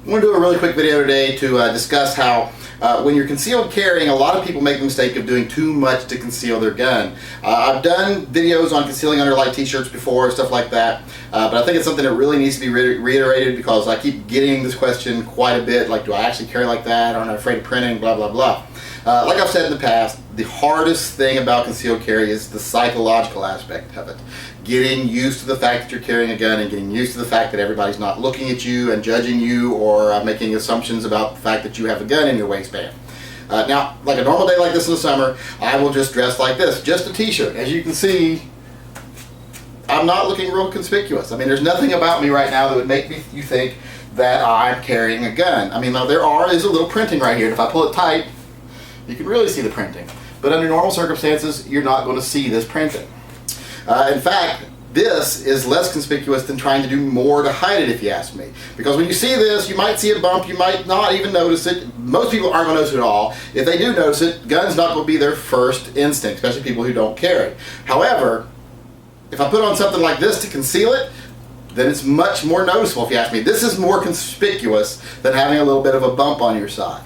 I'm going to do a really quick video today to discuss how when you're concealed carrying, a lot of people make the mistake of doing too much to conceal their gun. I've done videos on concealing under light t-shirts before, stuff like that, but I think it's something that really needs to be reiterated because I keep getting this question quite a bit, like, do I actually carry like that? Aren't I afraid of printing? Blah, blah, blah. Like I've said in the past, the hardest thing about concealed carry is the psychological aspect of it. Getting used to the fact that you're carrying a gun and getting used to the fact that everybody's not looking at you and judging you or making assumptions about the fact that you have a gun in your waistband. Now, like a normal day like this in the summer, I will just dress like this, just a t-shirt. As you can see, I'm not looking real conspicuous. I mean, there's nothing about me right now that would make you think that I'm carrying a gun. I mean, now there's a little printing right here, and if I pull it tight, you can really see the printing. But under normal circumstances, you're not going to see this printing. In fact, this is less conspicuous than trying to do more to hide it, if you ask me. Because when you see this, you might see a bump, you might not even notice it. Most people aren't going to notice it at all. If they do notice it, gun's not going to be their first instinct, especially people who don't carry. However, if I put on something like this to conceal it, then it's much more noticeable, if you ask me. This is more conspicuous than having a little bit of a bump on your side.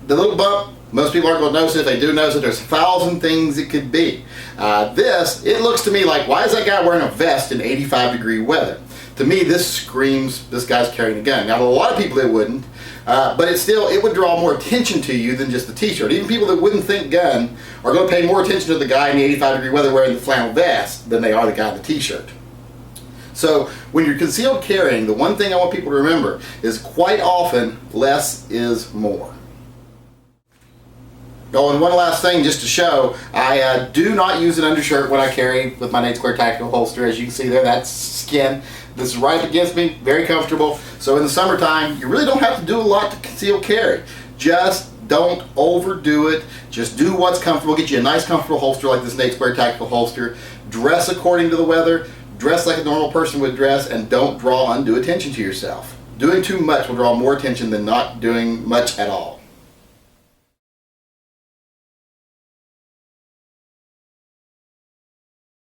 The little bump, most people aren't going to notice it. If they do notice it, there's 1,000 things it could be. It looks to me like, why is that guy wearing a vest in 85-degree weather? To me, this screams this guy's carrying a gun. Now, a lot of people it wouldn't, but it would draw more attention to you than just the t-shirt. Even people that wouldn't think gun are going to pay more attention to the guy in the 85-degree weather wearing the flannel vest than they are the guy in the t-shirt. So when you're concealed carrying, the one thing I want people to remember is quite often less is more. Oh, and one last thing just to show, I do not use an undershirt when I carry with my Nate Square tactical holster. As you can see there, that's skin. This is right up against me, very comfortable. So in the summertime, you really don't have to do a lot to conceal carry. Just don't overdo it. Just do what's comfortable. Get you a nice comfortable holster like this Nate Square tactical holster. Dress according to the weather. Dress like a normal person would dress, and don't draw undue attention to yourself. Doing too much will draw more attention than not doing much at all.